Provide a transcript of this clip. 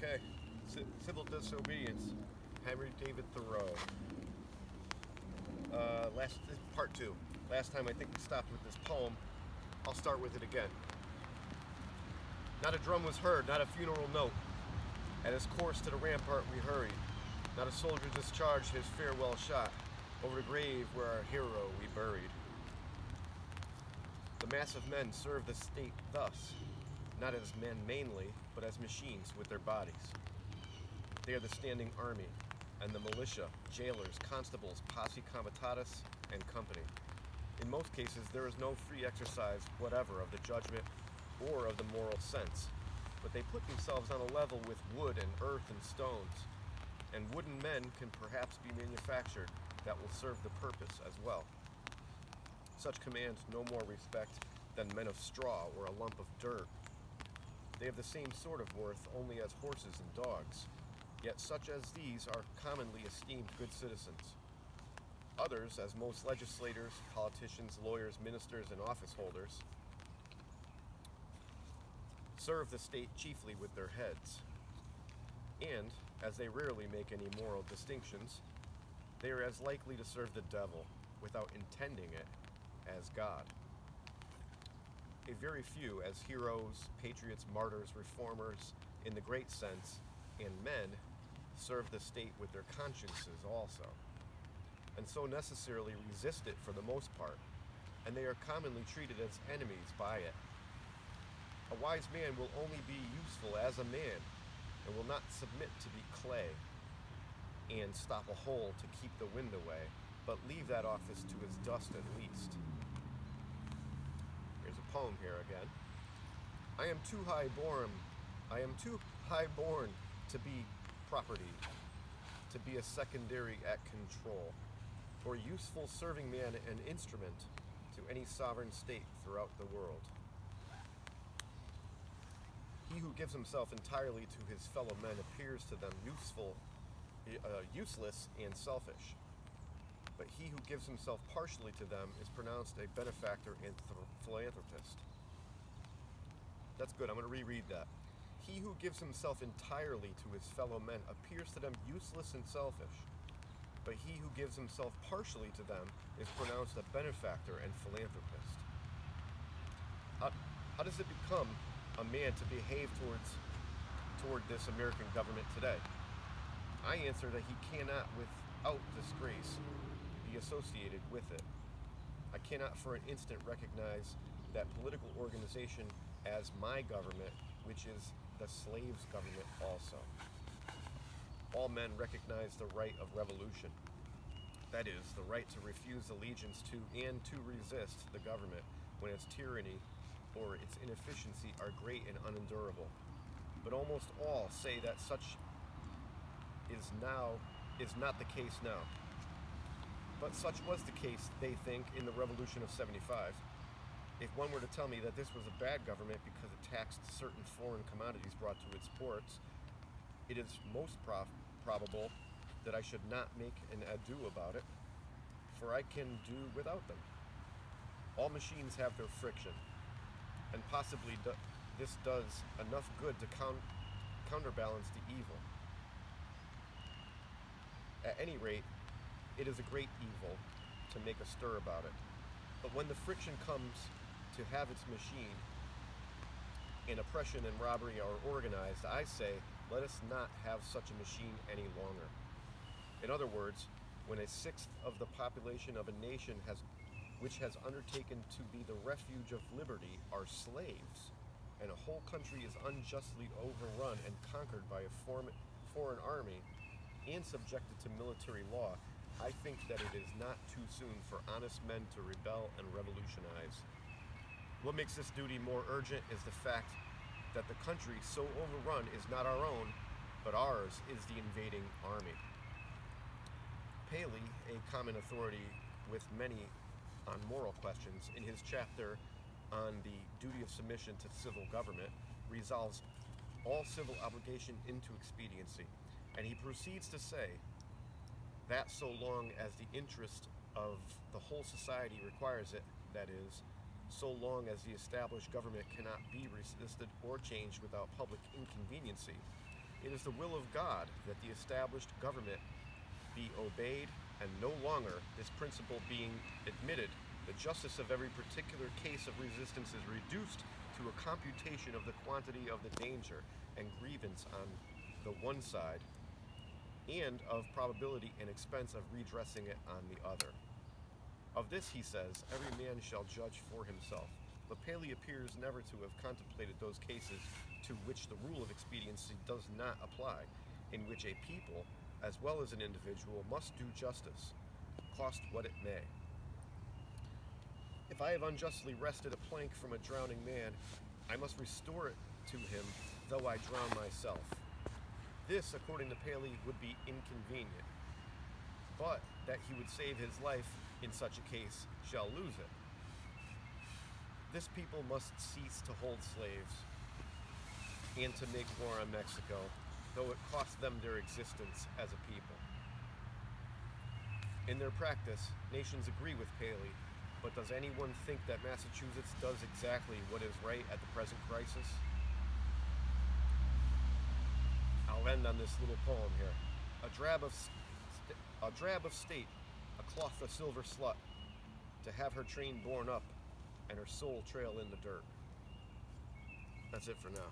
Okay, Civil Disobedience, Henry David Thoreau. This is part two. Last time I think we stopped with this poem. I'll start with it again. Not a drum was heard, not a funeral note. At his course to the rampart we hurried. Not a soldier discharged his farewell shot over the grave where our hero we buried. The mass of men serve the state thus, not as men mainly, but as machines with their bodies. They are the standing army, and the militia, jailers, constables, posse comitatus, and company. In most cases, there is no free exercise whatever of the judgment or of the moral sense, but they put themselves on a level with wood and earth and stones, and wooden men can perhaps be manufactured that will serve the purpose as well. Such command no more respect than men of straw or a lump of dirt. They have the same sort of worth only as horses and dogs, yet such as these are commonly esteemed good citizens. Others, as most legislators, politicians, lawyers, ministers, and office holders, serve the state chiefly with their heads. And, as they rarely make any moral distinctions, they are as likely to serve the devil, without intending it, as God. A very few, as heroes, patriots, martyrs, reformers, in the great sense, and men, serve the state with their consciences also, and so necessarily resist it for the most part, and they are commonly treated as enemies by it. A wise man will only be useful as a man, and will not submit to be clay, and stop a hole to keep the wind away, but leave that office to his dust at least. Here's a poem here again. I am too high born to be property, to be a secondary at control, or useful serving man an instrument to any sovereign state throughout the world. He who gives himself entirely to his fellow men appears to them useless and selfish. But he who gives himself partially to them is pronounced a benefactor and philanthropist. That's good. I'm going to reread that. He who gives himself entirely to his fellow men appears to them useless and selfish. But he who gives himself partially to them is pronounced a benefactor and philanthropist. How does it become a man to behave toward this American government today? I answer that he cannot, without disgrace, be associated with it. I cannot for an instant recognize that political organization as my government, which is the slave's government also. All men recognize the right of revolution. That is, the right to refuse allegiance to and to resist the government when its tyranny or its inefficiency are great and unendurable. But almost all say that such is not the case now. But such was the case, they think, in the Revolution of 75. If one were to tell me that this was a bad government because it taxed certain foreign commodities brought to its ports, it is most probable that I should not make an ado about it, for I can do without them. All machines have their friction, and possibly this does enough good to counterbalance the evil. At any rate, it is a great evil to make a stir about it. But when the friction comes to have its machine, and oppression and robbery are organized, I say, let us not have such a machine any longer. In other words, when a sixth of the population of a nation which has undertaken to be the refuge of liberty are slaves, and a whole country is unjustly overrun and conquered by a foreign army and subjected to military law, I think that it is not too soon for honest men to rebel and revolutionize. What makes this duty more urgent is the fact that the country so overrun is not our own, but ours is the invading army. Paley, a common authority with many on moral questions, in his chapter on the duty of submission to civil government, resolves all civil obligation into expediency, and he proceeds to say that so long as the interest of the whole society requires it, that is, so long as the established government cannot be resisted or changed without public inconveniency, It is the will of God that the established government be obeyed, and no longer, this principle being admitted, the justice of every particular case of resistance is reduced to a computation of the quantity of the danger and grievance on the one side, and of probability and expense of redressing it on the other. Of this, he says, every man shall judge for himself. But Paley appears never to have contemplated those cases to which the rule of expediency does not apply, in which a people, as well as an individual, must do justice, cost what it may. If I have unjustly wrested a plank from a drowning man, I must restore it to him, though I drown myself. This, according to Paley, would be inconvenient, but that he would save his life in such a case shall lose it. This people must cease to hold slaves and to make war on Mexico, though it cost them their existence as a people. In their practice, nations agree with Paley, but does anyone think that Massachusetts does exactly what is right at the present crisis? I'll end on this little poem here. A drab of state, a cloth a silver slut, to have her train borne up and her soul trail in the dirt. That's it for now.